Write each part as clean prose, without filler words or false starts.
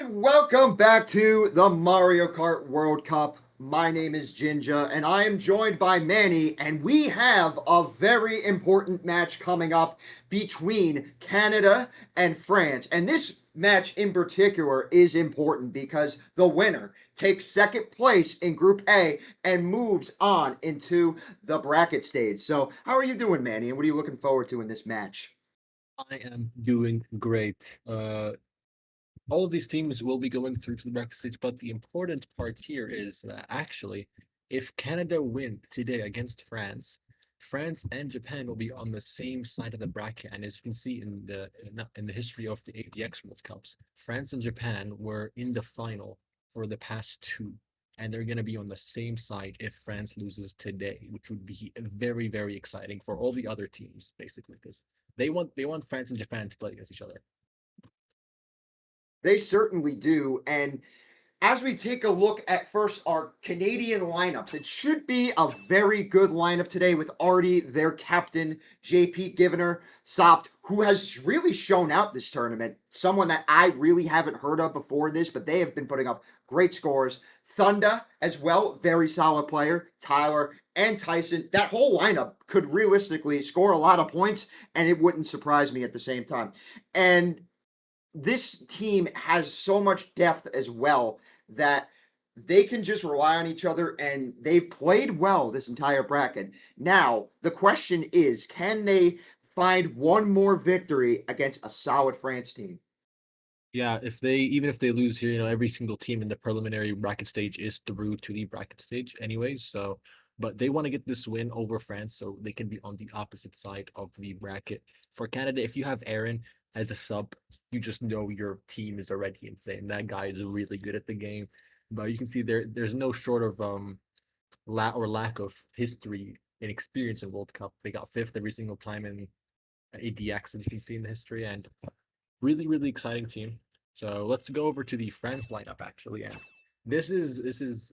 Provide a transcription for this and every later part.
And welcome back to the Mario Kart World Cup. My name is Jinja, and I am joined by Manny, and we have a very important match coming up between Canada and France. And this match in particular is important because the winner takes second place in Group A and moves on into the bracket stage. So, how are you doing, Manny, and what are you looking forward to in this match? I am doing great. All of these teams will be going through to the bracket stage, but the important part here is that actually, if Canada win today against France, France and Japan will be on the same side of the bracket. And as you can see in the history of the ADX World Cups, France and Japan were in the final for the past two, and they're going to be on the same side if France loses today, which would be very, very exciting for all the other teams, basically, because they want France and Japan to play against each other. They certainly do. And as we take a look at first our Canadian lineups, it should be a very good lineup today with Artie, their captain, JP Givener, Sopt, who has really shown out this tournament. Someone that I really haven't heard of before this, but they have been putting up great scores. Thunda as well, very solid player. Tyler and Tyson. That whole lineup could realistically score a lot of points, and it wouldn't surprise me at the same time. And this team has so much depth as well that they can just rely on each other, and they've played well this entire bracket. Now, the question is, can they find one more victory against a solid France team? Yeah, even if they lose here, every single team in the preliminary bracket stage is through to the bracket stage anyways. So, but they want to get this win over France so they can be on the opposite side of the bracket. For Canada, if you have Aaron as a sub, you just know your team is already insane. That guy is really good at the game. But you can see there's no short of lack of history and experience in World Cup. They got fifth every single time in ADX, as you can see in the history, and really, really exciting team. So let's go over to the France lineup actually, and this is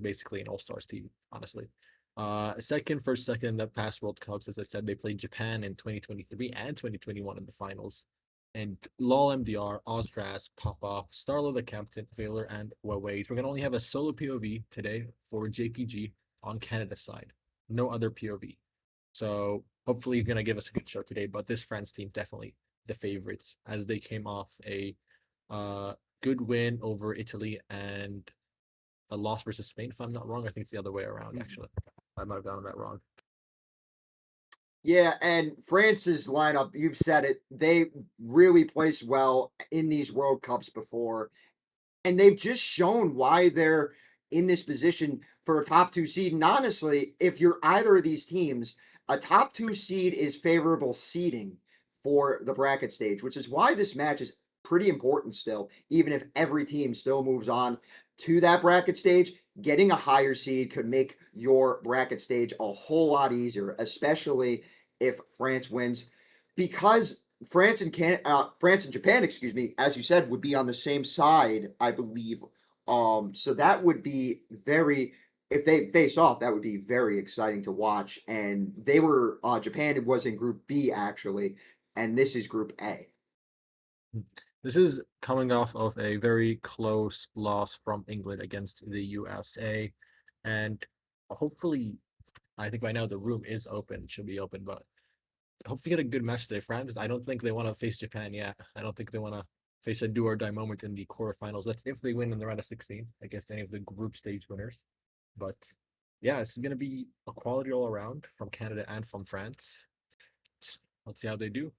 basically an all stars team, honestly. First, second in the past World Cups, as I said, they played Japan in 2023 and 2021 in the finals. And LOL MDR, Ozraz, Popov, Starlo the captain, Taylor, and Huawei. We're gonna only have a solo POV today for JPG on Canada's side. No other POV. So hopefully he's gonna give us a good show today. But this France team definitely the favorites as they came off a uh, good win over Italy and a loss versus Spain. If I'm not wrong, I think it's the other way around. Actually, I might have gotten that wrong. Yeah, and France's lineup, you've said it, they really placed well in these World Cups before. And they've just shown why they're in this position for a top two seed. And honestly, if you're either of these teams, a top two seed is favorable seeding for the bracket stage, which is why this match is pretty important still, even if every team still moves on to that bracket stage. Getting a higher seed could make your bracket stage a whole lot easier, especially if France wins, because France and Japan, excuse me, as you said, would be on the same side, I believe. So that would be very, if they face off, that would be very exciting to watch. And they were Japan was in Group B actually, and this is Group A. This is coming off of a very close loss from England against the USA, and hopefully, I think by now the room is open, should be open, but hopefully get a good match today. France, I don't think they want to face Japan yet. I don't think they want to face a do or die moment in the quarterfinals. That's if they win in the round of 16 against any of the group stage winners. But yeah, it's going to be a quality all around from Canada and from France. Let's see how they do.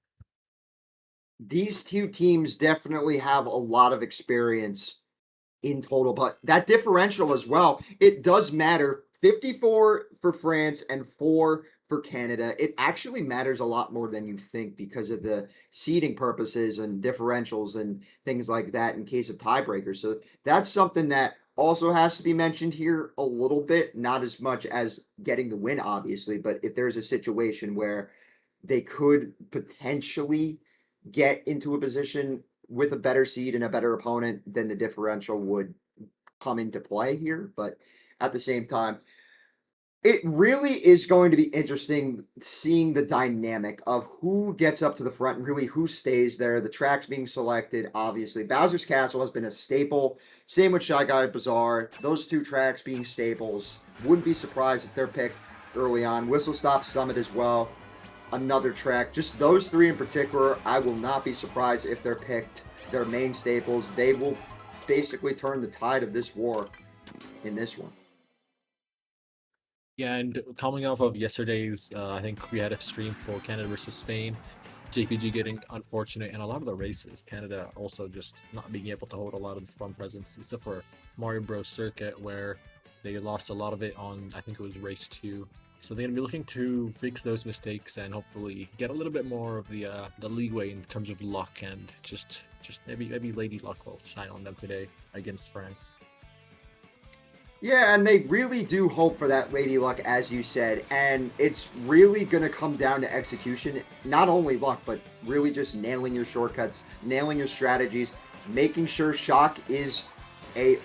These two teams definitely have a lot of experience in total, but that differential as well, it does matter. 54 for France and 4 for Canada. It actually matters a lot more than you think because of the seeding purposes and differentials and things like that in case of tiebreakers. So that's something that also has to be mentioned here a little bit, not as much as getting the win, obviously, but if there's a situation where they could potentially get into a position with a better seed and a better opponent, then the differential would come into play here. But at the same time, It really is going to be interesting seeing the dynamic of who gets up to the front and really who stays there. The tracks being selected, obviously. Bowser's Castle has been a staple. Same with Shy Guy Bazaar. Those two tracks being staples. Wouldn't be surprised if they're picked early on. Whistle Stop Summit as well. Another track. Just those three in particular, I will not be surprised if they're picked. Their main staples. They will basically turn the tide of this war in this one. Yeah, and coming off of yesterday's, I think we had a stream for Canada versus Spain. JPG getting unfortunate, and a lot of the races, Canada also just not being able to hold a lot of the front presence, except for Mario Bros. Circuit, where they lost a lot of it on, I think it was race 2. So they're gonna be looking to fix those mistakes and hopefully get a little bit more of the leeway in terms of luck, and just maybe Lady Luck will shine on them today against France. Yeah, and they really do hope for that Lady Luck, as you said, and it's really going to come down to execution. Not only luck, but really just nailing your shortcuts, nailing your strategies, making sure shock is a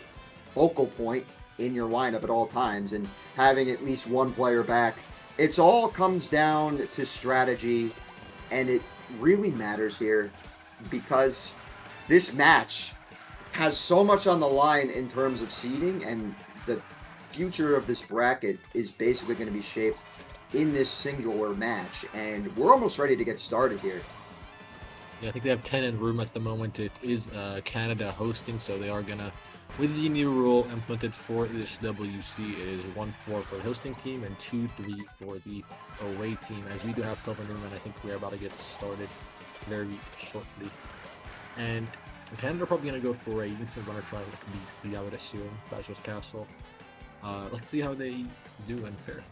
focal point in your lineup at all times, and having at least one player back. It's all comes down to strategy, and it really matters here because this match has so much on the line in terms of seeding, and the future of this bracket is basically going to be shaped in this singular match, and we're almost ready to get started here. Yeah, I think they have 10 in room at the moment. It is Canada hosting, so they are gonna, with the new rule implemented for this WC, it is 1-4 for the hosting team and 2-3 for the away team. As we do have 12 in room, and I think we're about to get started very shortly. And Canada are probably gonna go for a instant runner try with BC, I would assume. Bachelor's Castle. Let's see how they do and fare.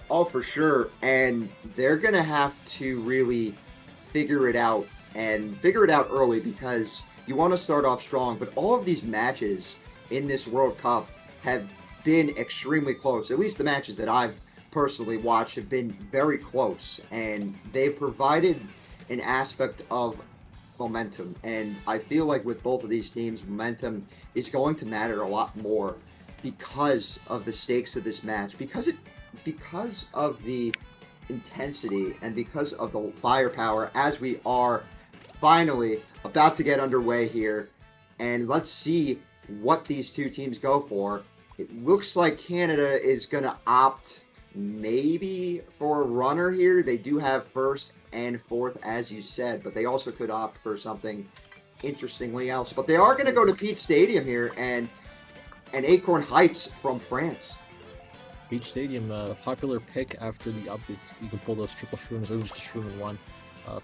Oh, for sure. And they're going to have to really figure it out, and figure it out early, because you want to start off strong. But all of these matches in this World Cup have been extremely close. At least the matches that I've personally watched have been very close. And they've provided an aspect of momentum. And I feel like with both of these teams, momentum is going to matter a lot more because of the stakes of this match, because of the intensity, and because of the firepower, as we are finally about to get underway here. And let's see what these two teams go for. It looks like Canada is going to opt maybe for a runner here. They do have first and fourth, as you said, but they also could opt for something interestingly else. But they are going to go to Peach Stadium here, and Acorn Heights from France. Peach Stadium, a popular pick after the updates. You can pull those triple shrooms or just a shroom in one.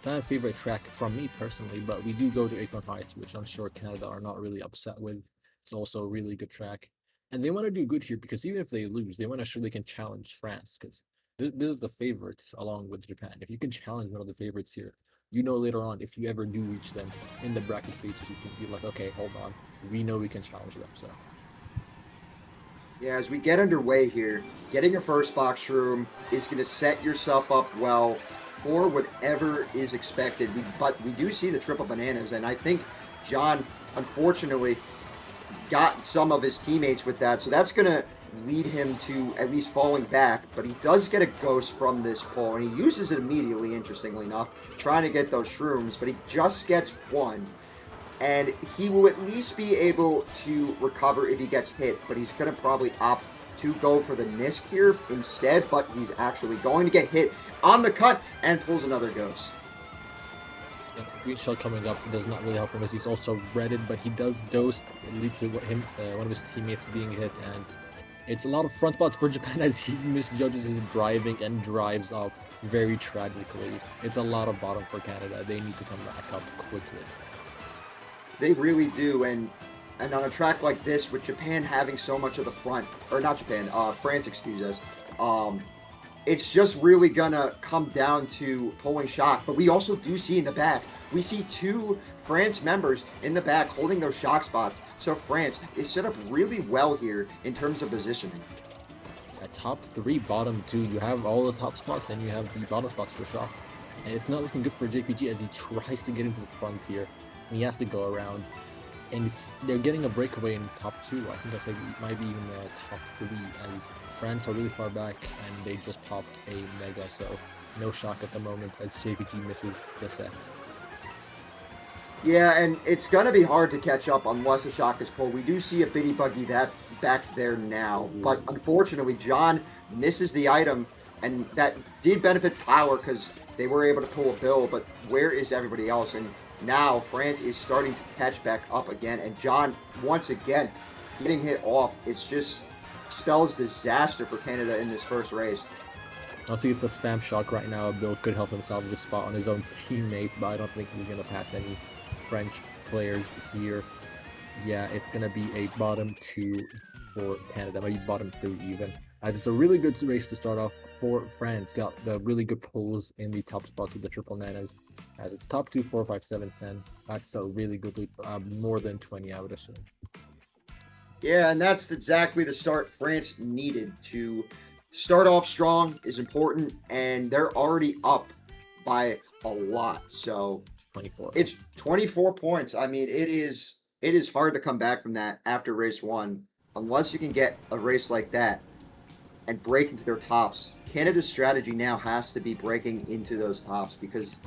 Fan favorite track from me personally, but we do go to Acorn Heights, which I'm sure Canada are not really upset with. It's also a really good track. And they want to do good here because even if they lose, they want to show they can challenge France, because this is the favorites along with Japan. If you can challenge one of the favorites here, you know later on, if you ever do reach them in the bracket stages, you can be like, okay, hold on, we know we can challenge them. So Yeah, as we get underway here, getting a first box room is going to set yourself up well for whatever is expected. But we do see the triple bananas, and I think John, unfortunately, got some of his teammates with that, so that's going to lead him to at least falling back. But he does get a ghost from this pull, and he uses it immediately, interestingly enough, trying to get those shrooms, but he just gets one. And he will at least be able to recover if he gets hit, but he's going to probably opt to go for the Nisk here instead, but he's actually going to get hit on the cut and pulls another ghost. yeah, Green Shell coming up does not really help him, as he's also redded, but he does ghost. It leads to one of his teammates being hit, and it's a lot of front spots for Japan as he misjudges his driving and drives off very tragically. It's a lot of bottom for Canada. They need to come back up quickly. They really do, and on a track like this, with Japan having so much of the front, or not Japan, France, excuse us, it's just really gonna come down to pulling shock. But we also do see in the back, we see two France members in the back holding those shock spots. So France is set up really well here in terms of positioning. At top 3, bottom 2, you have all the top spots and you have the bottom spots for shock. And it's not looking good for JPG as he tries to get into the front here. And he has to go around. and they're getting a breakaway in top two. I think that's like might be even top three, as France are really far back and they just popped a mega. So no shock at the moment as JPG misses the set. Yeah, and it's gonna be hard to catch up unless a shock is pulled. We do see a Bitty Buggy that back there now, but unfortunately, John misses the item, and that did benefit Tyler because they were able to pull a bill. But where is everybody else? And now France is starting to catch back up again, and John once again getting hit off. It's just spells disaster for Canada in this first race. Honestly, it's a spam shock right now. Bill could help himself with a spot on his own teammate, but I don't think he's gonna pass any French players here. Yeah, it's gonna be a bottom two for Canada, maybe bottom three even. As it's a really good race to start off for France. Got the really good pulls in the top spots with the triple nanas. As it's top 2, 4, 5, 7, 10. That's a really good lead, more than 20, I would assume. Yeah, and that's exactly the start France needed. To start off strong is important, and they're already up by a lot. So 24. It's 24 points. I mean, it is hard to come back from that after race one, unless you can get a race like that and break into their tops. Canada's strategy now has to be breaking into those tops because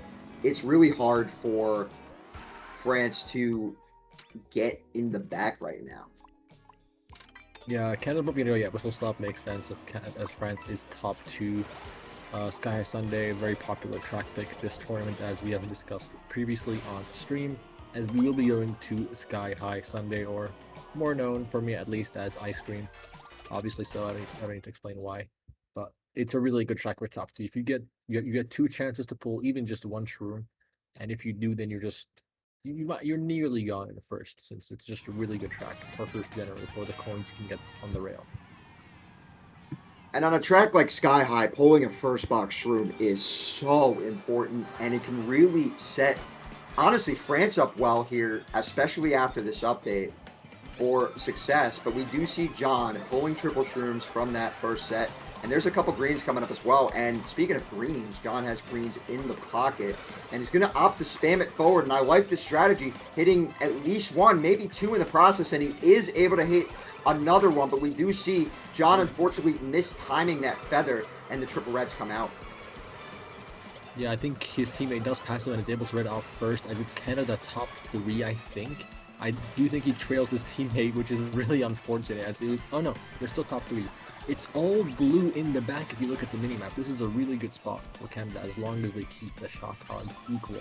it's really hard for France to get in the back right now. Yeah, Canada won't be able to get whistle stop makes sense as France is top 2. Sky High Sunday, very popular track pick this tournament, as we have discussed previously on stream, as we will be going to Sky High Sunday, or more known for me at least as Ice Cream. Obviously, so I don't need to explain why, but it's a really good track for top 2. If you get 2 chances to pull even just one shroom, and if you do, then you're nearly gone in the first, since it's just a really good track for first generally for the coins you can get on the rail. And on a track like Sky High, pulling a first box shroom is so important, and it can really set, honestly, France up well here, especially after this update, for success. But we do see John pulling triple shrooms from that first set, and there's a couple greens coming up as well. And speaking of greens, John has greens in the pocket, and he's going to opt to spam it forward. And I like this strategy, hitting at least one, maybe two in the process, and he is able to hit another one. But we do see John unfortunately mistiming that feather, and the triple reds come out. Yeah, I think his teammate does pass him and is able to red off first, as it's Canada top 3, I think. I do think he trails his teammate, which is really unfortunate. As it was, oh no, they're still top 3. It's all blue in the back if you look at the minimap. This is a really good spot for Canada as long as they keep the shock odds equal.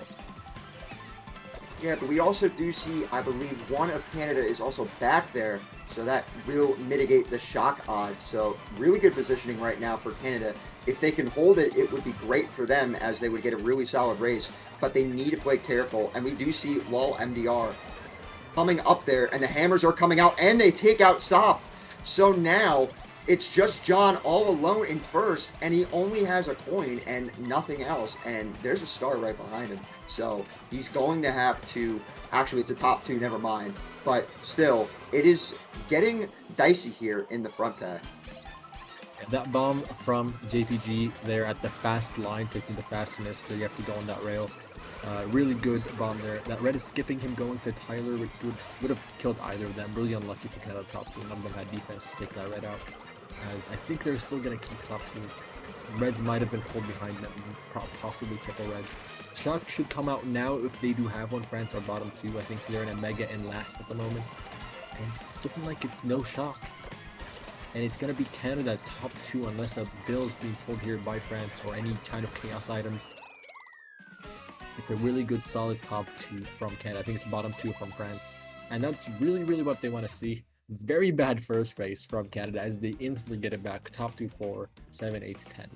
Yeah, but we also do see, I believe, one of Canada is also back there, so that will mitigate the shock odds. So really good positioning right now for Canada. If they can hold it, it would be great for them, as they would get a really solid race, but they need to play careful. And we do see LOL MDR coming up there, and the hammers are coming out, and they take out Sop. So now it's just John all alone in first, and he only has a coin and nothing else, and there's a star right behind him. So he's going to have to, actually it's a top 2, never mind, but still, it is getting dicey here in the front pack. That bomb from JPG there at the fast line, taking the fastness, so you have to go on that rail. Really good bomb there. That red is skipping him going to Tyler, which would have killed either of them. Really unlucky for Canada top 2. None of them had defense to take that red out, as I think they're still going to keep top 2. Reds might have been pulled behind them, possibly triple red. Shock should come out now if they do have one. France are bottom 2. I think they're in a mega and last at the moment. And it's looking like it's no shock. And it's going to be Canada top 2 unless a bill is being pulled here by France or any kind of chaos items. It's a really good solid top 2 from Canada. I think it's bottom 2 from France. And that's really, really what they want to see. Very bad first race from Canada as they instantly get it back. Top 2, 4, 7, 8, 10.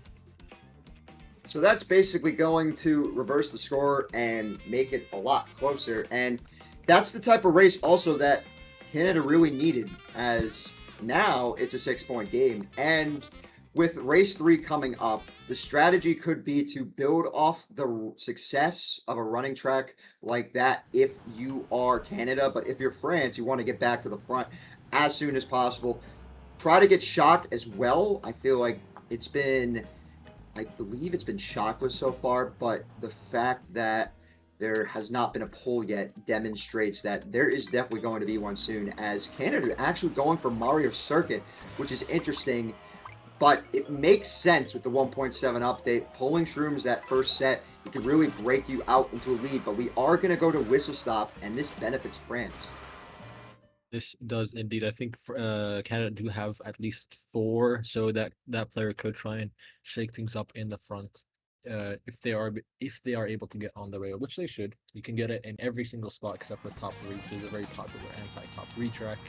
So that's basically going to reverse the score and make it a lot closer. And that's the type of race also that Canada really needed, as now it's a 6-point game. And with race 3 coming up, the strategy could be to build off the success of a running track like that if you are Canada. But if you're France, you want to get back to the front as soon as possible. Try to get shocked as well. I feel like I believe it's been shockless so far, but the fact that there has not been a poll yet, demonstrates that there is definitely going to be one soon, as Canada actually going for Mario Circuit, which is interesting, but it makes sense with the 1.7 update. Pulling Shrooms that first set, it can really break you out into a lead, but we are going to go to Whistle Stop, and this benefits France. This does indeed. I think Canada do have at least 4, so that player could try and shake things up in the front. If they are able to get on the rail, which they should. You can get it in every single spot except for top 3, which is a very popular anti-top 3 track.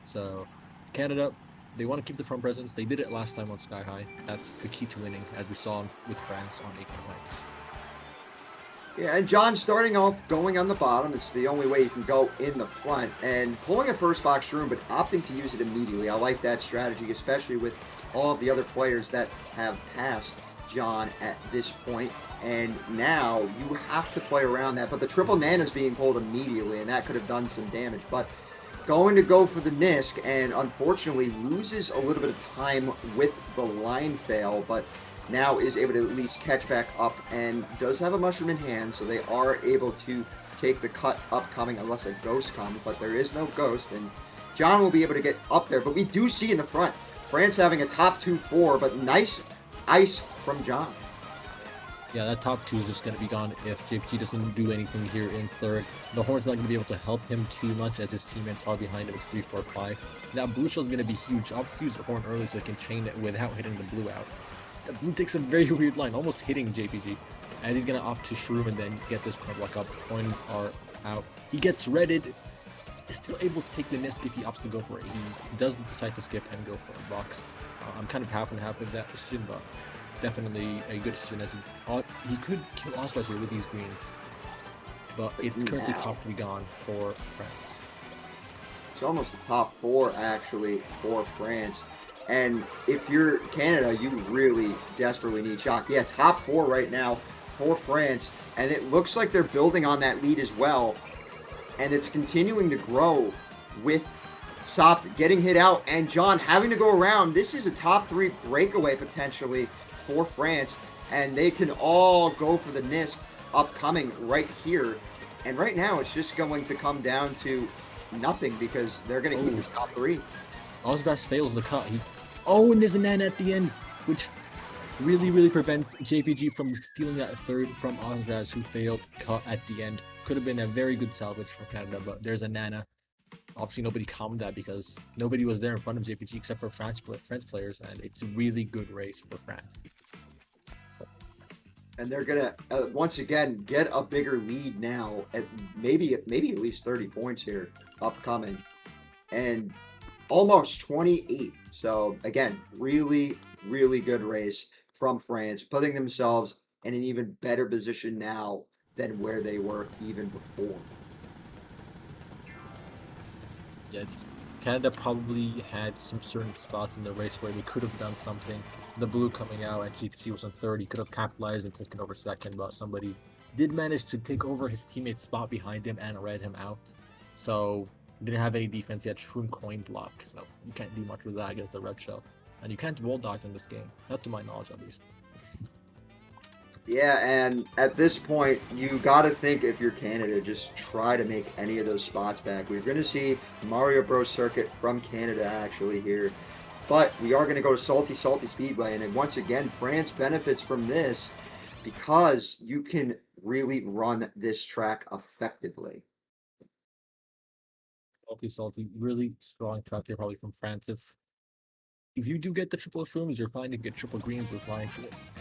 So Canada, they want to keep the front presence. They did it last time on Sky High. That's the key to winning, as we saw with France on Acorn Heights. Yeah, and John starting off going on the bottom. It's the only way you can go in the front. And pulling a first box shroom, but opting to use it immediately. I like that strategy, especially with all of the other players that have passed John at this point. And now you have to play around that. But the triple nana's being pulled immediately, and that could have done some damage. But going to go for the Nisk, and unfortunately loses a little bit of time with the line fail, but now is able to at least catch back up and does have a mushroom in hand, so they are able to take the cut upcoming unless a ghost comes, but there is no ghost, and John will be able to get up there. But we do see in the front, France having a top 2-4, but nice ice from John. Yeah, that top 2 is just going to be gone if JPG doesn't do anything here in third. The Horn's not going to be able to help him too much as his teammates are behind him. It's 3, 4, 5. That blue shell is going to be huge. Obviously use the Horn early so they can chain it without hitting the blue out. The blue takes a very weird line, almost hitting JPG. And he's going to opt to shroom and then get this point block up. Coins are out. He gets redded. Still able to take the Nisk if he opts to go for it. He does decide to skip and go for a box. I'm kind of half and half with that decision, but definitely a good decision, as he could kill Oscars here with these greens. But it's currently top 3 gone for France. It's almost the top 4 actually for France. And if you're Canada, you really desperately need shock. Yeah, top 4 right now for France. And it looks like they're building on that lead as well. And it's continuing to grow with Sopt getting hit out and John having to go around. This is a top 3 breakaway potentially for France. And they can all go for the Nisk upcoming right here. And right now it's just going to come down to nothing because they're going to keep this top 3. Ozras fails the cut. And there's a Nana at the end, which really prevents JPG from stealing that third from Ozras, who failed cut at the end. Could have been a very good salvage for Canada, but there's a Nana. Obviously, nobody calmed that because nobody was there in front of JPG except for French players, and it's a really good race for France. And they're gonna once again get a bigger lead now at maybe at least 30 points here upcoming, and almost 28. So again, really good race from France, putting themselves in an even better position now than where they were even before. Yeah, Canada probably had some certain spots in the race where they could have done something. The blue coming out and GPG was on third. He could have capitalized and taken over second, but somebody did manage to take over his teammate's spot behind him and read him out. So he didn't have any defense. He had Shroom coin block, so you can't do much with that against the red shell. And you can't wall dodge in this game, not to my knowledge at least. Yeah, and at this point, you got to think if you're Canada, just try to make any of those spots back. We're going to see Mario Bros. Circuit from Canada actually here. But we are going to go to Salty Speedway. And then once again, France benefits from this because you can really run this track effectively. Salty, really strong track here probably from France. If you do get the triple shrooms, you're fine to get triple greens, you're fine.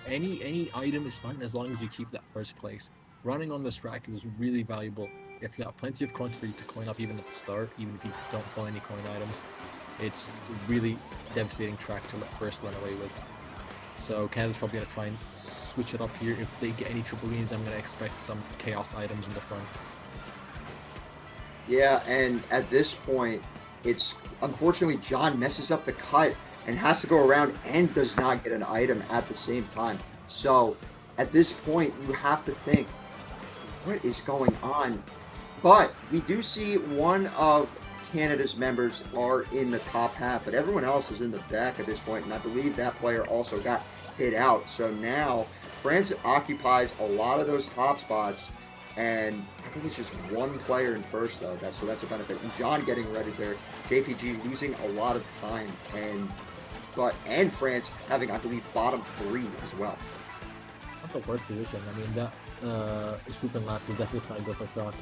Any item is fine as long as you keep that first place. Running on this track is really valuable. It's got plenty of coins for you to coin up even at the start, even if you don't pull any coin items. It's a really devastating track to let first run away with. So Canada's probably going to try and switch it up here. If they get any triple greens, I'm going to expect some chaos items in the front. Yeah, and at this point, it's unfortunately John messes up the cut and has to go around and does not get an item at the same time. So at this point, you have to think, what is going on? But we do see one of Canada's members are in the top half, but everyone else is in the back at this point, and I believe that player also got hit out. So now France occupies a lot of those top spots, And I think it's just one player in first though. That's a benefit. And John getting ready there. JPG losing a lot of time, and France having, I believe, bottom 3 as well. Not the worst position. I mean, that swooping last was definitely trying to go for shock.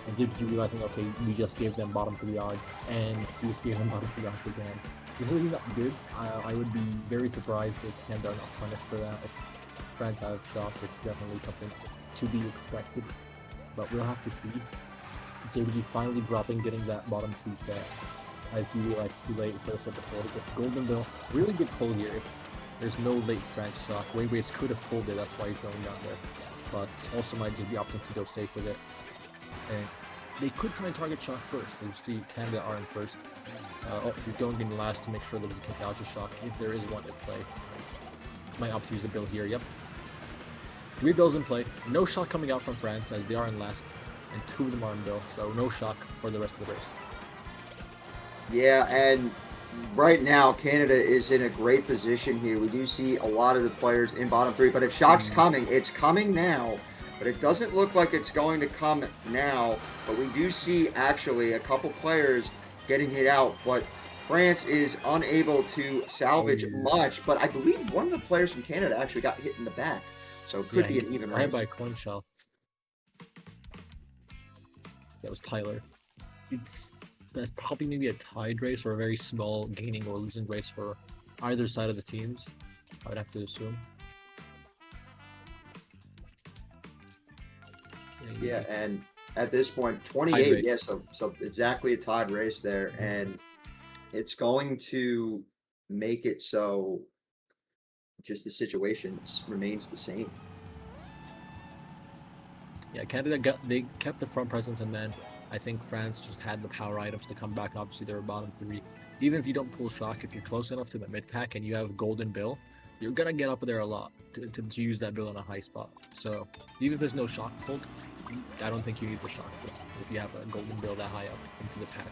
And JPG realizing, okay, we just gave them bottom 3 odds, and we just gave them bottom 3 odds again. It's really not good. I would be very surprised if Canada are not punished for that. If France have shock, it's definitely something to be expected. But we'll have to see. JPG finally dropping, getting that bottom 2 set. As you realize too late, so I said before, with Golden Bill, really good pull here. There's no late French shock. Wayways could have pulled it, that's why he's going down there. But also might just be opting to go safe with it. And they could try and target shock first. So you see Canada are in first. He's going in last to make sure that he can dodge a shock if there is one at play. Might opt to use a bill here, yep. 3 bills in play. No shock coming out from France as they are in last. And 2 of them are in bill, so no shock for the rest of the race. Yeah, and right now, Canada is in a great position here. We do see a lot of the players in bottom 3, but if shock's coming, it's coming now. But it doesn't look like it's going to come now. But we do see, actually, a couple players getting hit out. But France is unable to salvage much. But I believe one of the players from Canada actually got hit in the back. So it could be an even race. By a coin shell. That was Tyler. That's probably maybe a tied race or a very small gaining or losing race for either side of the teams, I would have to assume. Yeah, and at this point, 28, yeah, so exactly a tied race there, and it's going to make it so just the situation remains the same. Yeah, Canada they kept the front presence, and then I think France just had the power items to come back. Obviously, they were bottom 3. Even if you don't pull shock, if you're close enough to the mid pack and you have golden bill, you're gonna get up there a lot to use that bill in a high spot. So even if there's no shock pulled, I don't think you need the shock pull if you have a golden bill that high up into the pack.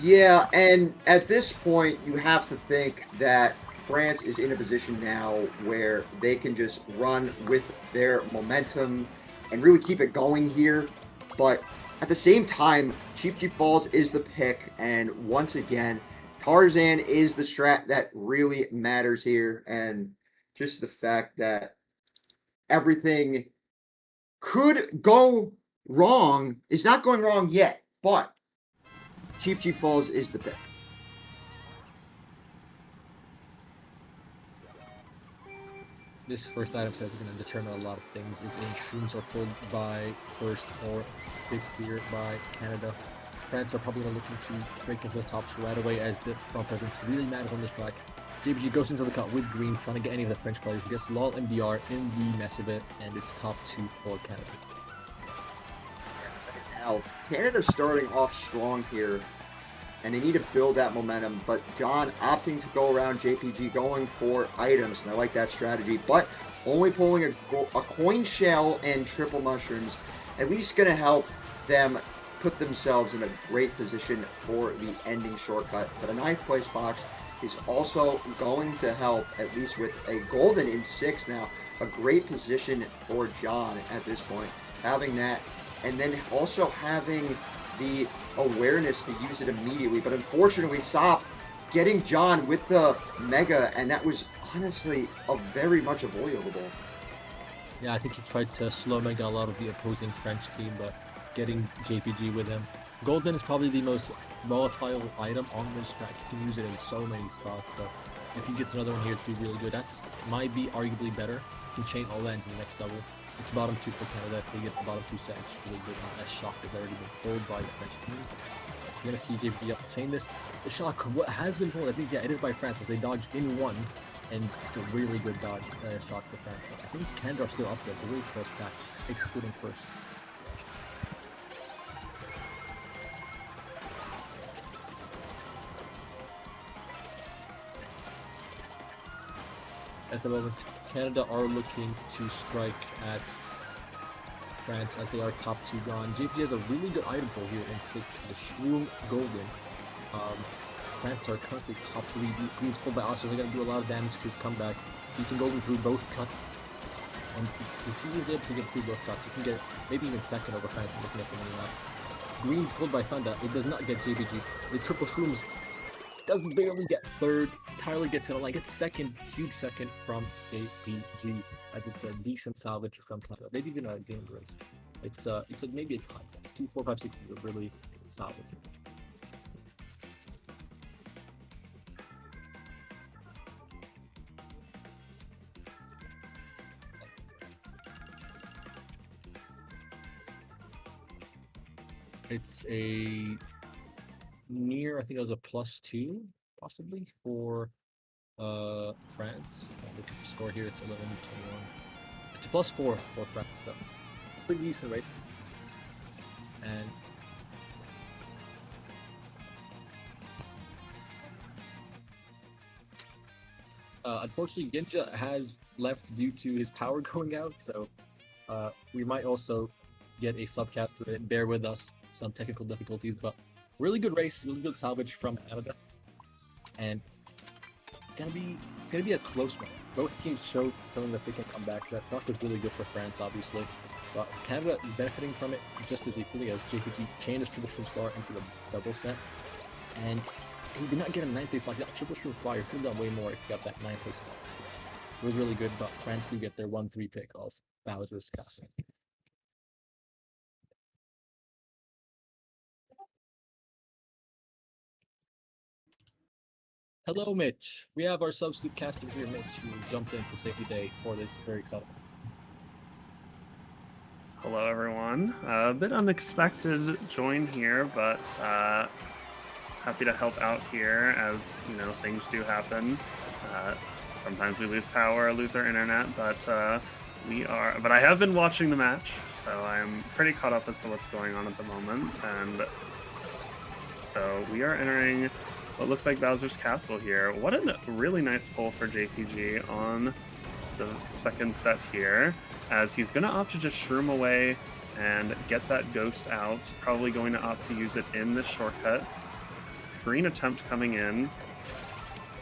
Yeah, and at this point, you have to think that France is in a position now where they can just run with their momentum and really keep it going here. But at the same time, Cheap Cheap Falls is the pick, and once again, Tarzan is the strat that really matters here, and just the fact that everything could go wrong is not going wrong yet, but Cheap Cheap Falls is the pick. This first item set is going to determine a lot of things. If any shrooms are pulled by first or 6th here by Canada, France are probably looking to break into the tops right away as the front presence really matters on this track. JPG goes into the cut with green, trying to get any of the French players. He gets LOL and BR in the mess of it, and it's top 2 for Canada. Now, Canada's starting off strong here, and they need to build that momentum, but John opting to go around JPG, going for items, and I like that strategy, but only pulling a coin shell and triple mushrooms, at least going to help them put themselves in a great position for the ending shortcut. But a 9th place box is also going to help, at least with a golden in 6 now, a great position for John at this point, having that, and then also having the awareness to use it immediately. But unfortunately, Sop getting John with the mega, and that was honestly a very much avoidable. Yeah, I think he tried to slow mega a lot of the opposing French team, but getting JPG with him. Golden is probably the most volatile item on this track. You can use it in so many spots, so if he gets another one here, it's be really good. That's might be arguably better. You can chain all that into the next double. It's bottom 2 for Canada. If they get the bottom 2 set, it's really good. That shock has already been pulled by the French team. You're gonna see JPG up to chain this. The shock, what has been pulled, I think, yeah, it is by France as they dodge in 1, and it's a really good dodge shock for France. I think Canada are still up there. It's a really close match, excluding first. At the moment, Canada are looking to strike at France as they are top 2 gone. JP has a really good item pull here in 6, the Shroom Golden. France are currently top 3. These greens pulled by Oscar. They're going to do a lot of damage to his comeback. He can go through both cuts. And if he is able to get 2 both shots, he can get maybe even second over France looking at the money lap. Green pulled by Thunder. It does not get JPG. The triple shrooms does barely get third. Tyler gets hit on line, gets second, huge second from JPG, as it's a decent salvage from Thunder. Maybe even a game race. It's maybe a tie. 2, 4, 5, 6 is a really good salvage. It's a near, I think it was a +2, possibly, for France. Look at the score here, it's 11-21. It's a +4 for France, so pretty decent race. And unfortunately, Ginja has left due to his power going out, so we might also get a subcast with it. Bear with us, some technical difficulties, but really good race, really good salvage from Canada, and it's gonna be a close one. Both teams showed showing that they can come back. That shock was really good for France, obviously, but Canada is benefiting from it just as equally, as JPG chained his triple shroom star into the double set, and he did not get a 9th place block. That triple shroom flyer could have done way more if he got that 9th place block. It was really good, but France do get their 1-3 pick of Bowser's Castle. Hello, Mitch. We have our substitute caster here, Mitch, who jumped in to save the day for this. Very exciting. Hello, everyone. A bit unexpected join here, but happy to help out here, as you know, things do happen. Sometimes we lose power, lose our internet, but But I have been watching the match, so I'm pretty caught up as to what's going on at the moment, and so we are entering what looks like Bowser's Castle here. What a really nice pull for JPG on the second set here, as he's going to opt to just shroom away and get that ghost out. Probably going to opt to use it in this shortcut. Green attempt coming in,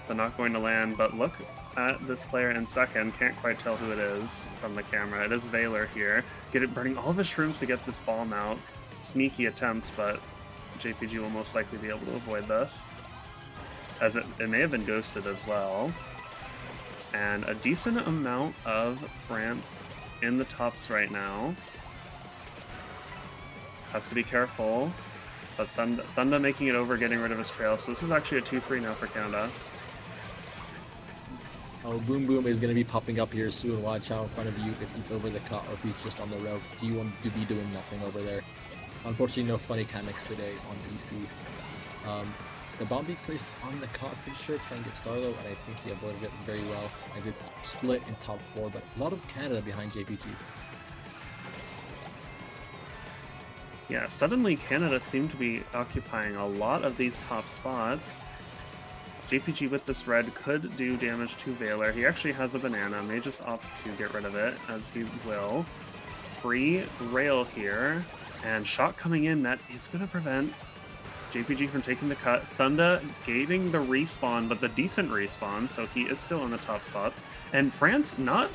but not going to land. But look at this player in second. Can't quite tell who it is from the camera. It is Valor here. Burning all of his shrooms to get this bomb out. Sneaky attempt, but JPG will most likely be able to avoid this, as it may have been ghosted as well. And a decent amount of France in the tops right now. Has to be careful. But Thunda making it over, getting rid of his trail. So this is actually a 2-3 now for Canada. Oh, Boom Boom is going to be popping up here soon. Watch out in front of you if he's over the cut or if he's just on the road. You want to be doing nothing over there. Unfortunately, no funny mechanics today on EC. The bomb being placed on the cut, pretty sure, trying to get Starlo, and I think he avoided it very well, as it's split in top 4, but a lot of Canada behind JPG. Yeah, suddenly Canada seem to be occupying a lot of these top spots. JPG with this red could do damage to Valor. He actually has a banana, may just opt to get rid of it, as he will. Free rail here, and shot coming in that is going to prevent JPG from taking the cut. Thunda gating the respawn, but the decent respawn, so he is still in the top spots. And France not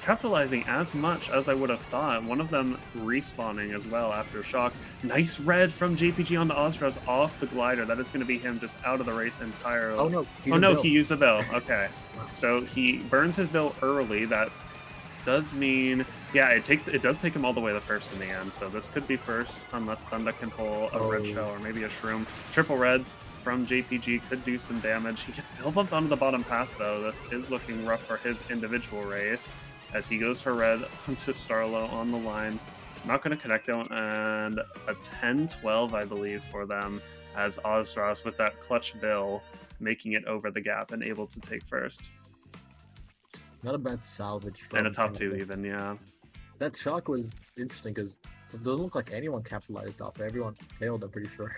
capitalizing as much as I would have thought. One of them respawning as well after shock. Nice red from JPG onto Ozdra's off the glider. That is going to be him just out of the race entirely. Oh no, he used the bill. Okay. So he burns his bill early. That does mean, yeah, it does take him all the way to first in the end. So this could be first, unless Thunda can pull a red shell or maybe a shroom. Triple reds from JPG could do some damage. He gets bill bumped onto the bottom path though. This is looking rough for his individual race, as he goes for red onto Starlo on the line. Not going to connect though, and a 10-12 I believe for them, as Ozdra's with that clutch bill making it over the gap and able to take first. Not a bad salvage. And a top 2 even, yeah. That shock was interesting because it doesn't look like anyone capitalized off it. Everyone failed, I'm pretty sure.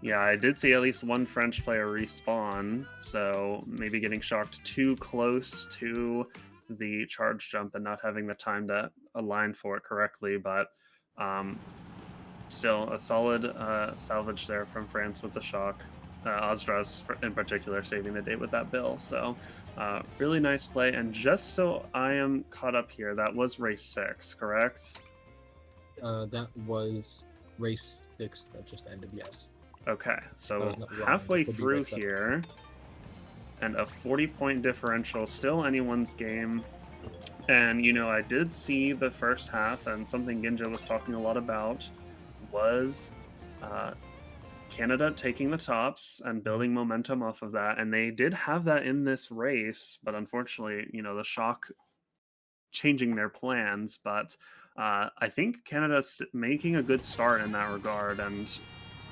Yeah, I did see at least one French player respawn, so maybe getting shocked too close to the charge jump and not having the time to align for it correctly, but still a solid salvage there from France with the shock. Ozdra's in particular saving the day with that bill, so Really nice play. And just so I am caught up here, that was race 6, correct? That was race 6 that just ended. Yes. Okay, so not wrong, halfway it could be through race 7. here, and a 40-point differential, still anyone's game. And, you know, I did see the first half, and something Ginja was talking a lot about was Canada taking the tops and building momentum off of that. And they did have that in this race, but unfortunately, you know, the shock changing their plans. But I think Canada's making a good start in that regard and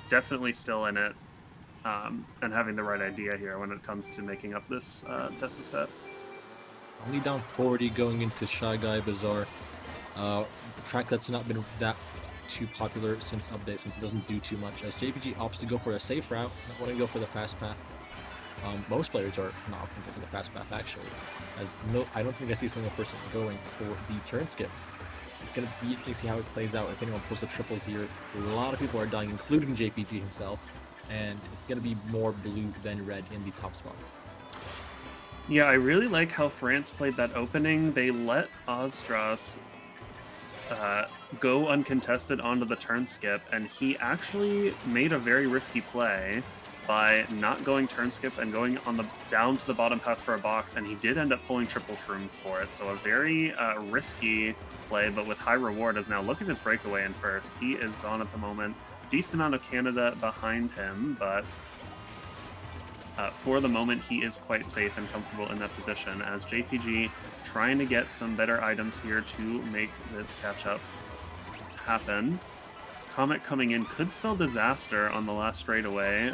definitely still in it. And having the right idea here when it comes to making up this deficit. Only down 40 going into Shy Guy Bazaar. A track that's not been that too popular since update, since it doesn't do too much. As JPG opts to go for a safe route, not wanting to go for the fast path. Most players are not opting to go for the fast path actually. As no, I don't think I see a single person going for the turn skip. It's going to be interesting to see how it plays out. If anyone pulls the triples here, a lot of people are dying, including JPG himself. And it's going to be more blue than red in the top spots. Yeah, I really like how France played that opening. They let Ozdra's go uncontested onto the turn skip, and he actually made a very risky play by not going turn skip and going on the down to the bottom path for a box, and he did end up pulling triple shrooms for it. So a very risky play, but with high reward. As now look at his breakaway in first. He is gone at the moment. Decent amount of Canada behind him, but for the moment he is quite safe and comfortable in that position, as JPG trying to get some better items here to make this catch-up happen. Comet coming in could spell disaster on the last straightaway,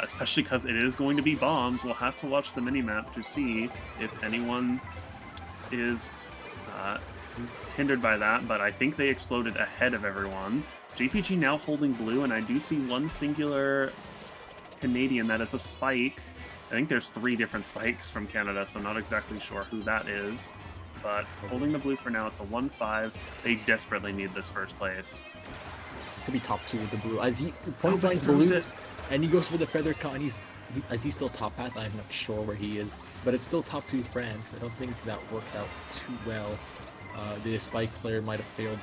especially because it is going to be bombs. We'll have to watch the minimap to see if anyone is hindered by that, but I think they exploded ahead of everyone. JPG now holding blue, and I do see one singular Canadian that is a spike. I think there's 3 different spikes from Canada, so not exactly sure who that is. But holding the blue for now, it's a 1-5. They desperately need this first place. Could be top 2 with the blue. As he point blank blue, and he goes for the feather cut, and he's still top path. I'm not sure where he is, but it's still top 2 France. I don't think that worked out too well. The spike player might have failed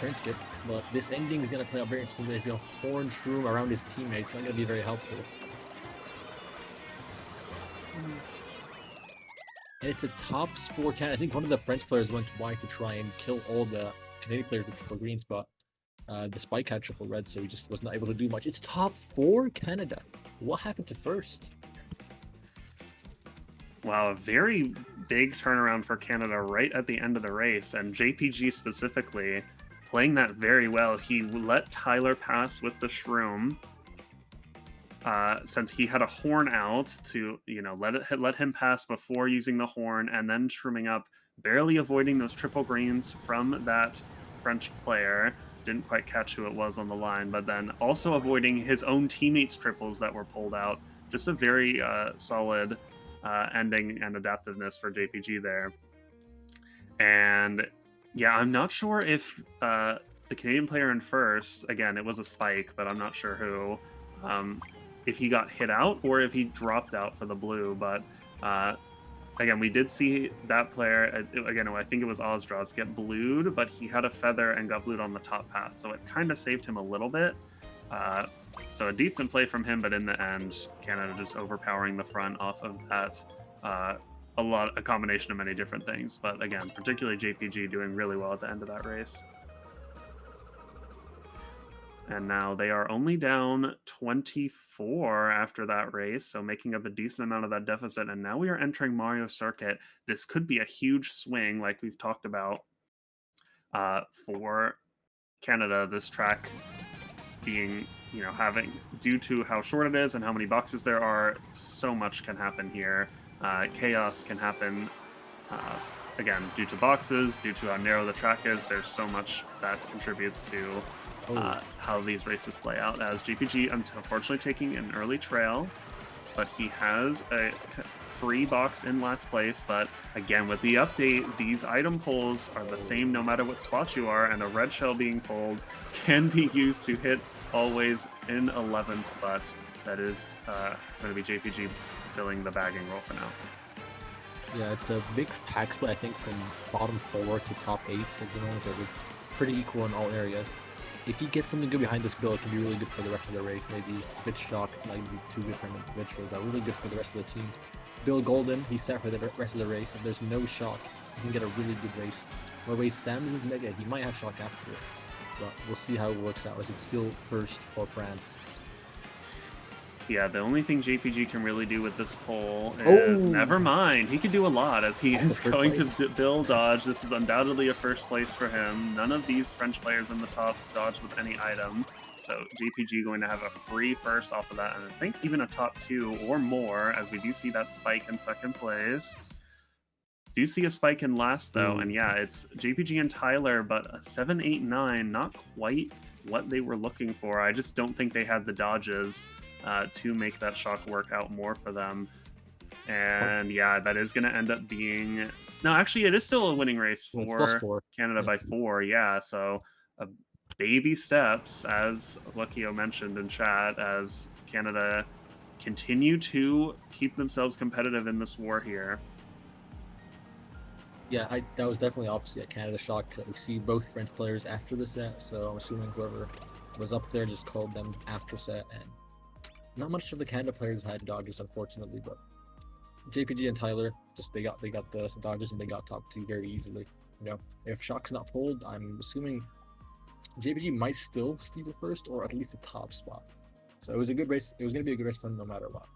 turn skip, but this ending is going to play out very interestingly. He's going to horn shroom around his teammates. Not going to be very helpful. And it's a tops for Canada. I think one of the French players went wide to try and kill all the Canadian players with triple greens, but the spike had triple red, so he just was not able to do much. It's top 4 Canada. What happened to first? Wow, a very big turnaround for Canada right at the end of the race, and JPG specifically playing that very well. He let Tyler pass with the shroom, since he had a horn out to, you know, let him pass before using the horn, and then shrooming up, barely avoiding those triple greens from that French player. Didn't quite catch who it was on the line, but then also avoiding his own teammates' triples that were pulled out. Just a very solid ending and adaptiveness for JPG there. And yeah, I'm not sure if the Canadian player in first, again, it was a spike, but I'm not sure who, if he got hit out or if he dropped out for the blue. But again, we did see that player, again, I think it was Ozdra's, get blued, but he had a feather and got blued on the top path, so it kind of saved him a little bit. So a decent play from him, but in the end, Canada just overpowering the front off of that. A combination of many different things, but again, particularly JPG doing really well at the end of that race. And now they are only down 24 after that race, so making up a decent amount of that deficit. And now we are entering Mario Circuit. This could be a huge swing, like we've talked about, for Canada. This track being, you know, having, due to how short it is and how many boxes there are, so much can happen here. Chaos can happen, again, due to boxes, due to how narrow the track is. There's so much that contributes to how these races play out, as JPG unfortunately taking an early trail, but he has a free box in last place. But again, with the update, these item pulls are the same no matter what spot you are, and a red shell being pulled can be used to hit always in 11th, but that is going to be JPG filling the bagging role for now. Yeah, it's a big pack split, I think, from bottom 4 to top 8 at the moment, because it's pretty equal in all areas. If he gets something good behind this build, it can be really good for the rest of the race. Maybe a bit shocked, it's not going to be too good for him individually, but really good for the rest of the team. Bill Golden, he's set for the rest of the race, and there's no shock. He can get a really good race. Where he stands his mega, he might have shock after it, but we'll see how it works out, as it's still first for France. Yeah, the only thing JPG can really do with this pole is never mind. He can do a lot, as he is going to Bill dodge. This is undoubtedly a first place for him. None of these French players in the tops dodge with any item. So JPG going to have a free first off of that, and I think even a top 2 or more, as we do see that spike in second place. Do see a spike in last, though, and yeah, it's JPG and Tyler, but a 7, 8, 9, not quite what they were looking for. I just don't think they had the dodges to make that shock work out more for them. And yeah, that is going to end up being... No, actually, it is still a winning race for Canada by 4, yeah, so baby steps, as Luckio mentioned in chat, as Canada continue to keep themselves competitive in this war here. Yeah, that was definitely obviously a Canada shock. We see both French players after the set, so I'm assuming whoever was up there just called them after set, and not much of the Canada players had dodges, unfortunately, but JPG and Tyler, just they got the dodges and they got top 2 very easily. You know, if shock's not pulled, I'm assuming JPG might still steal the first, or at least a top spot. So it was a good race. It was going to be a good race for them no matter what.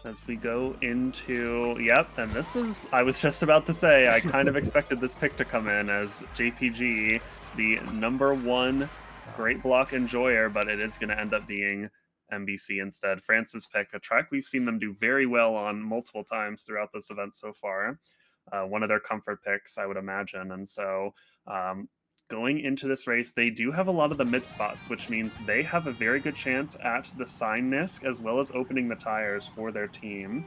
As we go into, yep, and this is, I was just about to say, I kind of expected this pick to come in as JPG, the #1 great block enjoyer, but it is going to end up being MBC instead. France's pick, a track we've seen them do very well on multiple times throughout this event so far. One of their comfort picks, I would imagine, and so going into this race, they do have a lot of the mid spots, which means they have a very good chance at the sign NISC as well as opening the tires for their team.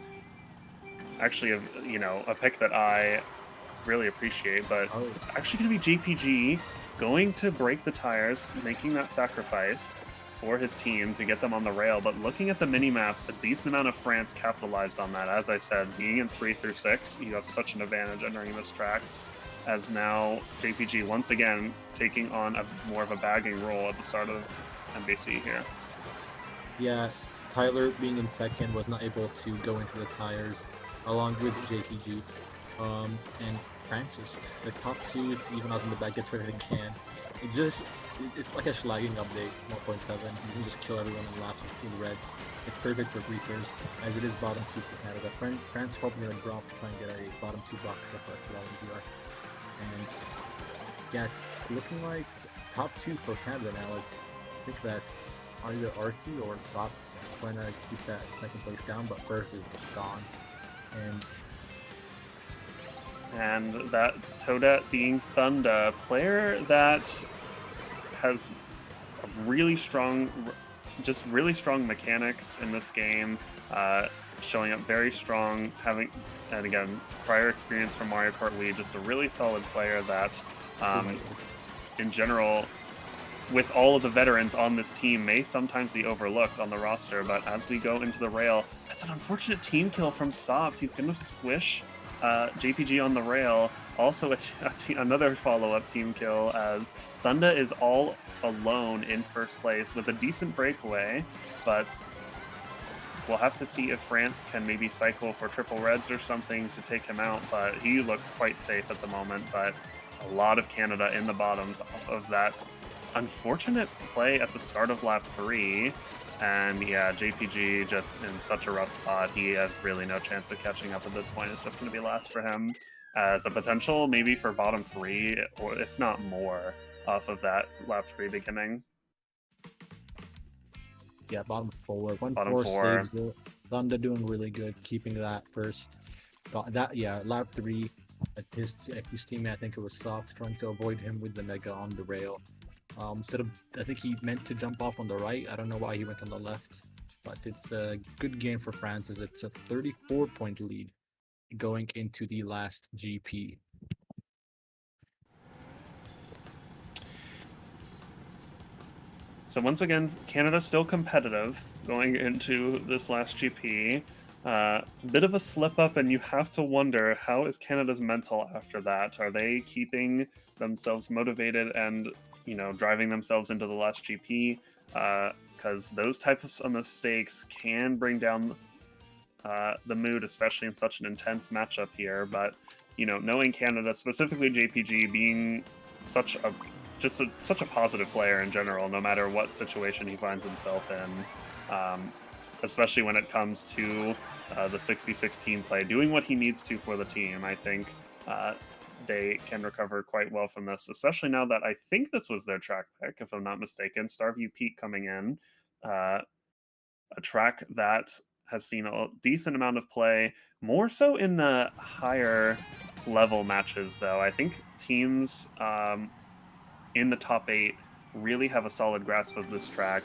Actually, a pick that I really appreciate, but it's actually going to be JPG going to break the tires, making that sacrifice for his team to get them on the rail. But looking at the mini-map, a decent amount of France capitalized on that. As I said, being in 3 through 6, you have such an advantage entering this track, as now JPG once again taking on more of a bagging role at the start of MBC here. Yeah, Tyler being in second was not able to go into the tires along with JPG. And Francis, the top 2, it's even out in the back, gets where it can. It's like a slagging update, 1.7. You can just kill everyone in the last 2 reds. It's perfect for briefers, as it is bottom 2 for Canada. France probably going to drop to try and get a bottom 2 box for VR. And yeah, it's looking like top 2 for Canada now. I think that's either Artie or Sots trying to keep that second place down, but first is just gone. And that Toadette being Thunder, player that has a really strong mechanics in this game, showing up very strong, and again, prior experience from Mario Kart Wii, just a really solid player that, in general, with all of the veterans on this team, may sometimes be overlooked on the roster. But as we go into the rail, that's an unfortunate team kill from Sopt. He's going to squish JPG on the rail. Also, another follow-up team kill, as Thunda is all alone in first place with a decent breakaway, but we'll have to see if France can maybe cycle for triple reds or something to take him out, but he looks quite safe at the moment. But a lot of Canada in the bottoms off of that unfortunate play at the start of lap 3. And yeah, JPG just in such a rough spot. He has really no chance of catching up at this point. It's just going to be last for him, as a potential maybe for bottom 3, or if not more, off of that lap 3 beginning. Yeah, bottom 4. Bottom 4 saves it. Thunder doing really good, keeping that first. But lap 3, his teammate, I think it was Soft, trying to avoid him with the Mega on the rail. I think he meant to jump off on the right. I don't know why he went on the left, but it's a good game for France, as it's a 34-point lead going into the last GP. So once again, Canada still competitive going into this last GP. Bit of a slip up, and you have to wonder, how is Canada's mental after that? Are they keeping themselves motivated and driving themselves into the last GP? Because those types of mistakes can bring down the mood, especially in such an intense matchup here. But knowing Canada, specifically JPG, being such a such a positive player in general, no matter what situation he finds himself in, especially when it comes to the 6v6 team play, doing what he needs to for the team, I think they can recover quite well from this, especially now that I think this was their track pick, if I'm not mistaken. Starview Peak coming in, a track that has seen a decent amount of play, more so in the higher level matches, though. I think teams in the top 8 really have a solid grasp of this track,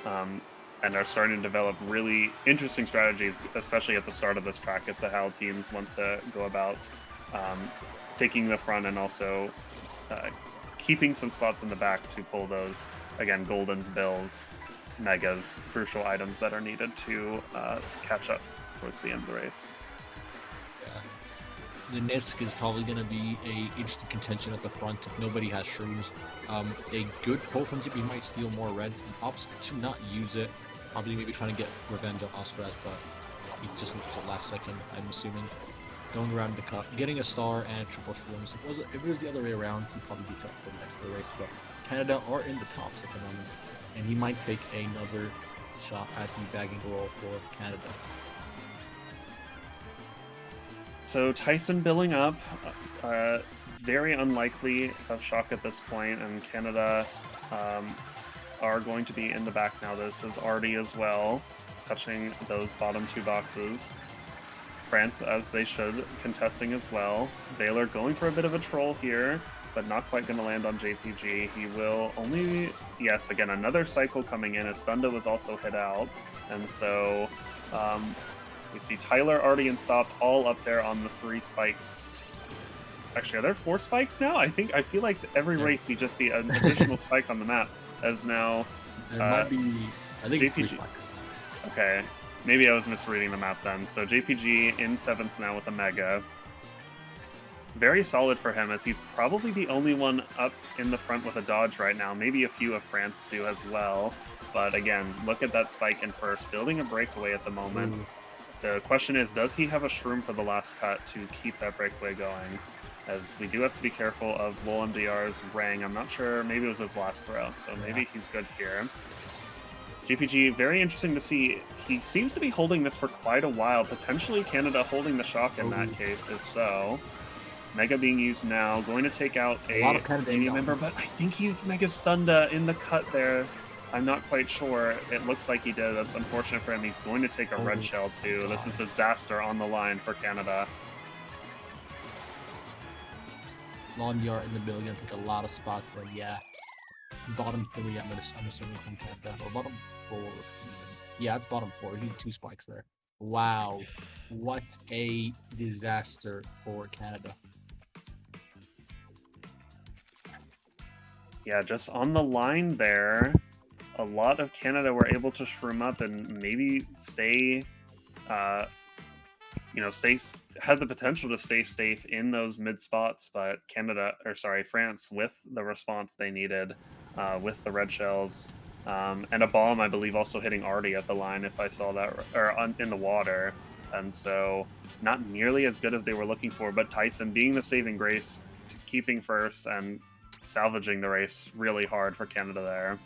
and are starting to develop really interesting strategies, especially at the start of this track, as to how teams want to go about taking the front and also keeping some spots in the back to pull those, again, Goldens, Bills, Megas, crucial items that are needed to catch up towards the end of the race. The Nisk is probably going to be a interesting contention at the front if nobody has shrooms. A good pull from Zippy might steal more reds, and opts to not use it. Probably maybe trying to get revenge on Oscar, but he just needs the last second, I'm assuming. Going around the cut, getting a star and triple shrooms. If it was the other way around, he'd probably be set for the next race, but Canada are in the tops at the moment, and he might take another shot at the bagging role for Canada. So Tyson billing up, very unlikely of shock at this point, and Canada are going to be in the back now. This is Artie as well, touching those bottom 2 boxes. France, as they should, contesting as well. Baylor going for a bit of a troll here, but not quite going to land on JPG. He will only, yes, again, another cycle coming in, as Thunda was also hit out, and so we see Tyler, Artie, and Soft all up there on the 3 spikes. Actually, are there 4 spikes now? I feel like every race we just see an additional spike on the map. As now, There might be, I think it's 3 JPG. spikes. Okay, maybe I was misreading the map then. So JPG in 7th now with a Mega. Very solid for him, as he's probably the only one up in the front with a dodge right now. Maybe a few of France do as well. But again, look at that spike in first, building a breakaway at the moment. Ooh. The question is, does he have a shroom for the last cut to keep that breakaway going? As we do have to be careful of LolMDR's Rang. I'm not sure, maybe it was his last throw, so maybe he's good here. GPG, very interesting to see. He seems to be holding this for quite a while, potentially Canada holding the shock in that case, if so. Mega being used now, going to take out a lot of Canada Canadian member, but I think he Mega stunned in the cut there. I'm not quite sure. It looks like he did. That's unfortunate for him. He's going to take a red shell too. This is disaster on the line for Canada. LolMDR in the middle, gonna take a lot of spots, and yeah. Bottom 3, I'm assuming from Canada. Or bottom 4 even. Yeah, it's bottom 4. You need 2 spikes there. Wow. What a disaster for Canada. Yeah, just on the line there, a lot of Canada were able to shroom up and maybe stay, had the potential to stay safe in those mid spots, but France, with the response they needed, with the red shells, and a bomb, I believe, also hitting Artie at the line, if I saw that, or in the water, and so not nearly as good as they were looking for, but Tyson being the saving grace, keeping first and salvaging the race really hard for Canada there,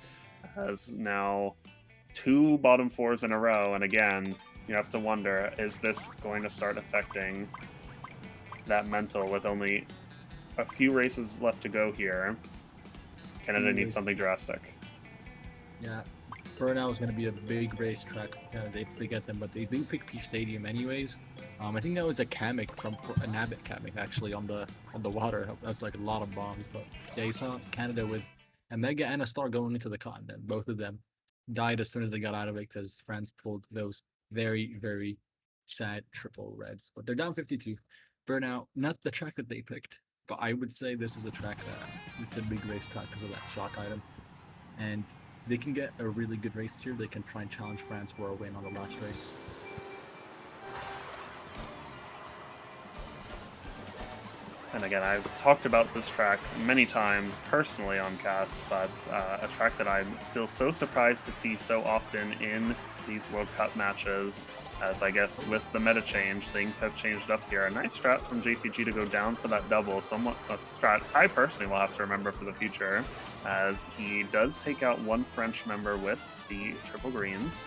has now 2 bottom 4s in a row, and again, you have to wonder, is this going to start affecting that mental with only a few races left to go here? Canada needs something drastic. Yeah, Burnout is going to be a big racetrack for Canada if they get them, but they do pick Peach Stadium anyways. I think that was a Kamek a Nabbit Kamek actually on the water. That's like a lot of bombs, but yeah, you saw Canada with a Mega and a Star going into the cut, and then both of them died as soon as they got out of it because France pulled those very, very sad triple reds. But they're down 52. Burnout, not the track that they picked, but I would say this is a track that it's a big racetrack because of that shock item. And they can get a really good race here. They can try and challenge France for a win on the last race. And again, I've talked about this track many times personally on cast, but a track that I'm still so surprised to see so often in these World Cup matches, as I guess with the meta change, things have changed up here. A nice strat from JPG to go down for that double, somewhat a strat I personally will have to remember for the future, as he does take out one French member with the triple greens.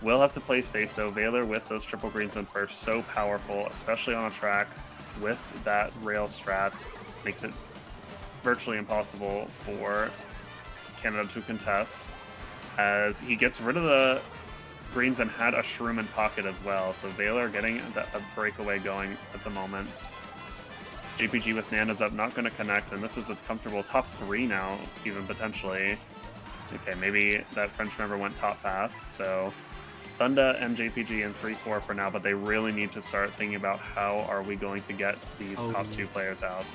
Will have to play safe though. Valor with those triple greens in first, so powerful, especially on a track with that rail strat, makes it virtually impossible for Canada to contest, as he gets rid of the greens and had a shroom in pocket as well. So Valor getting a breakaway going at the moment. JPG with Nanas up, not going to connect, and this is a comfortable top 3 now, even potentially. Okay, maybe that French member went top path, so Thunda and JPG in 3-4 for now, but they really need to start thinking about how are we going to get these top 2 players out.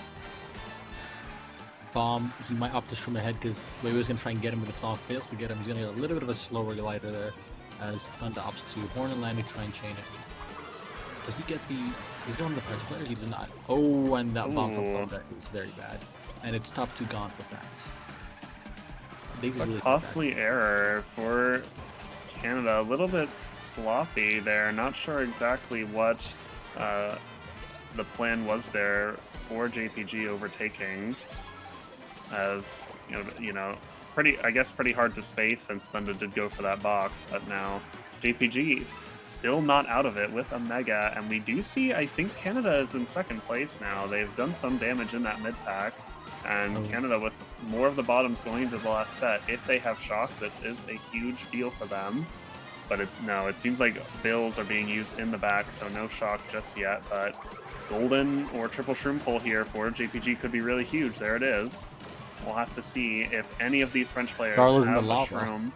Bomb, he might opt to shroom ahead because Wei was going to try and get him, but the Storm fails to get him. He's going to get a little bit of a slower glider there as Thunda opts to Horn and Land to try and chain it. Does he get the... He's going to the French players? He did not. Oh, and that bomb from Thunda is very bad. And it's top 2 gone for France. It's a costly error for Canada, a little bit sloppy there. Not sure exactly what the plan was there for JPG overtaking, as you know, pretty hard to space since Thunder did go for that box, but now JPG is still not out of it with a mega, and we do see, I think Canada is in second place now. They've done some damage in that mid pack, and Canada with more of the bottoms going into the last set. If they have shock, this is a huge deal for them. But no, it seems like bills are being used in the back, so no shock just yet. But golden or triple shroom pull here for JPG could be really huge. There it is. We'll have to see if any of these French players have a shroom.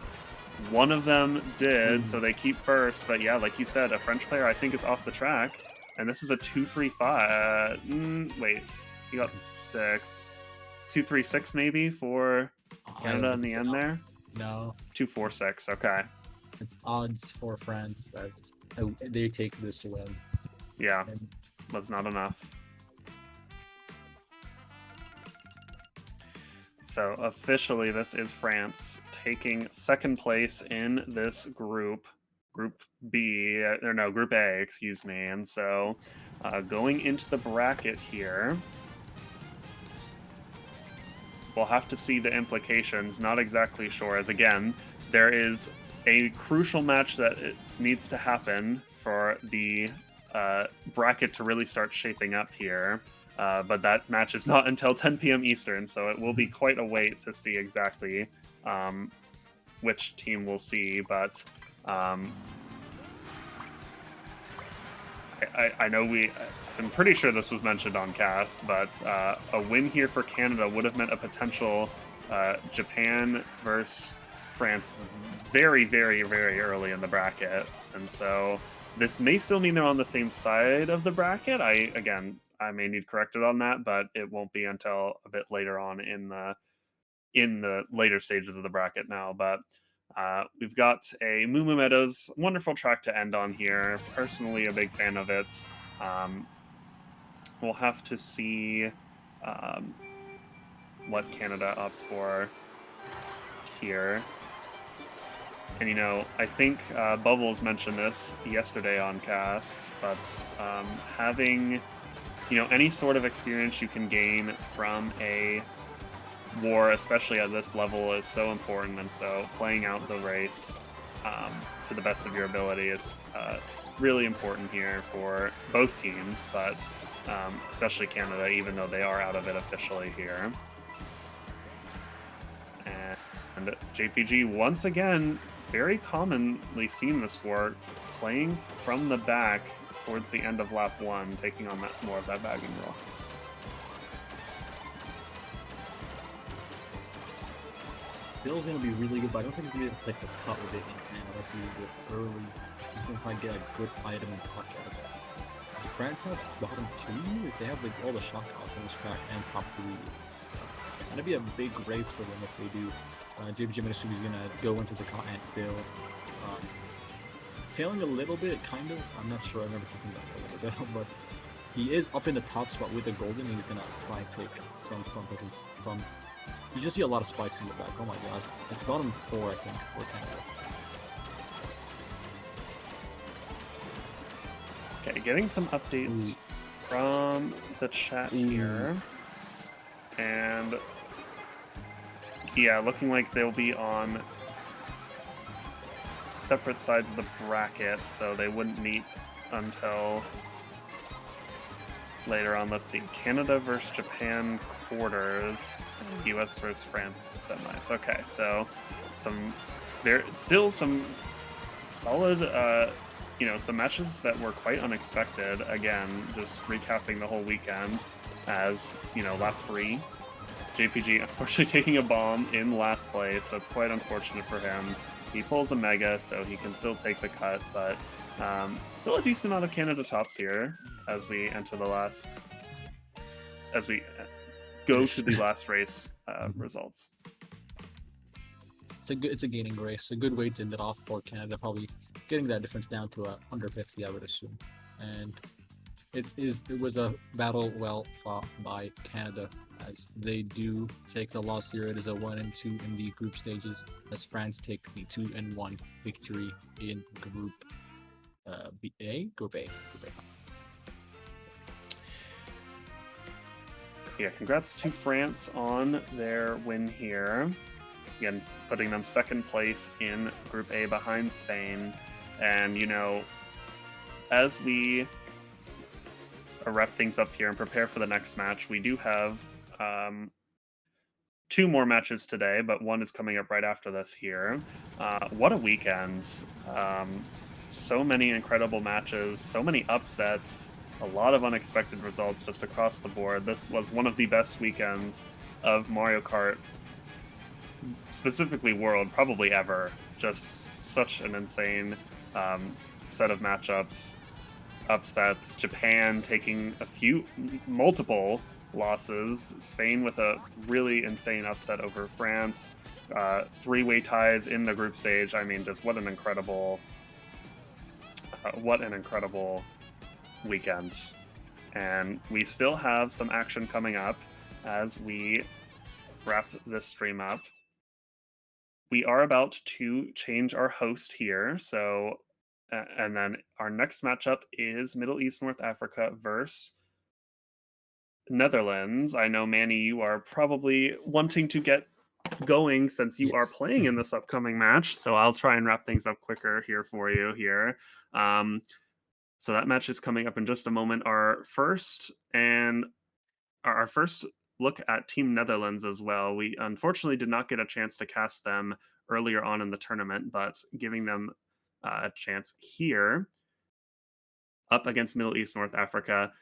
One of them did, so they keep first. But yeah, like you said, a French player I think is off the track. And this is a 2-3-5. Wait, he got 6th. 2-3-6 maybe for Canada in the end there? No. 2-4-6, okay. It's odds for France as they take this win. Yeah, was not enough. So officially, this is France taking second place in this group, Group B, or no, Group A, excuse me. And so going into the bracket here, we'll have to see the implications. Not exactly sure, as again, there is a crucial match that needs to happen for the bracket to really start shaping up here. But that match is not until 10 p.m. Eastern, so it will be quite a wait to see exactly which team we'll see. But I know I'm pretty sure this was mentioned on cast, but a win here for Canada would have meant a potential Japan versus France very, very, very early in the bracket. And so this may still mean they're on the same side of the bracket. I may need corrected on that, but it won't be until a bit later on in the later stages of the bracket now. But we've got a Moo Moo Meadows, wonderful track to end on here. Personally, a big fan of it. We'll have to see what Canada opts for here. And, I think Bubbles mentioned this yesterday on cast, but having, any sort of experience you can gain from a war, especially at this level, is so important. And so playing out the race to the best of your ability is really important here for both teams, but especially Canada, even though they are out of it officially here. And JPG, once again, very commonly seen this war, playing from the back towards the end of lap 1, taking on more of that bagging role. Bill's going to be really good, but I don't think he's going to be able to take the cut with it in hand unless he do it early. He's going to try and get a good item in pocket. Does France have bottom 2? If they have all the shock outs on this track and top 3, it's gonna be a big race for them if they do. JPG, I'm assuming he's gonna go into the continent build. Failing a little bit, kind of. I'm not sure. I remember taking that a little bit, but he is up in the top spot with a golden. And he's gonna try and take some front positions from. You just see a lot of spikes in the back. Oh my god, it's bottom 4, I think, for Canada. Okay, getting some updates from the chat here. And yeah, looking like they'll be on separate sides of the bracket, so they wouldn't meet until later on. Let's see, Canada versus Japan quarters, and US versus France semis. Okay, so still some solid, some matches that were quite unexpected. Again, just recapping the whole weekend as, lap 3. JPG unfortunately taking a bomb in last place. That's quite unfortunate for him. He pulls a mega, so he can still take the cut, but still a decent amount of Canada tops here as we enter the last, as we go to the last race results. It's a gaining race. A good way to end it off for Canada, probably getting that difference down to under 50, I would assume. And it was a battle well fought by Canada, as they do take the loss here. It is a 1-2 in the group stages, as France take the 2-1 victory in Group A. Yeah, congrats to France on their win here. Again, putting them second place in Group A behind Spain. And, as we wrap things up here and prepare for the next match, we do have 2 more matches today, but one is coming up right after this here. What a weekend. So many incredible matches, so many upsets, a lot of unexpected results just across the board. This was one of the best weekends of Mario Kart, specifically World, probably ever. Just such an insane set of matchups, upsets. Japan taking multiple losses. Spain with a really insane upset over France. 3-way ties in the group stage. I mean, just what an incredible weekend. And we still have some action coming up as we wrap this stream up. We are about to change our host here, so and then our next matchup is Middle East North Africa versus Netherlands. I know, Manny, you are probably wanting to get going since you are playing in this upcoming match, so I'll try and wrap things up quicker here for you here. So that match is coming up in just a moment. Our first look at Team Netherlands as well. We unfortunately did not get a chance to cast them earlier on in the tournament, but giving them a chance here up against Middle East North Africa.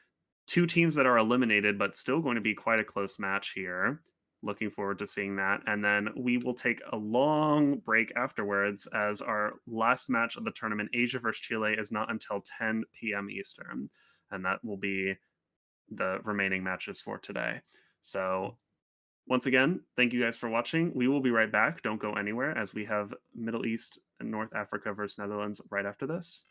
2 teams that are eliminated, but still going to be quite a close match here. Looking forward to seeing that. And then we will take a long break afterwards, as our last match of the tournament, Asia versus Chile, is not until 10 p.m. Eastern. And that will be the remaining matches for today. So once again, thank you guys for watching. We will be right back. Don't go anywhere, as we have Middle East and North Africa versus Netherlands right after this.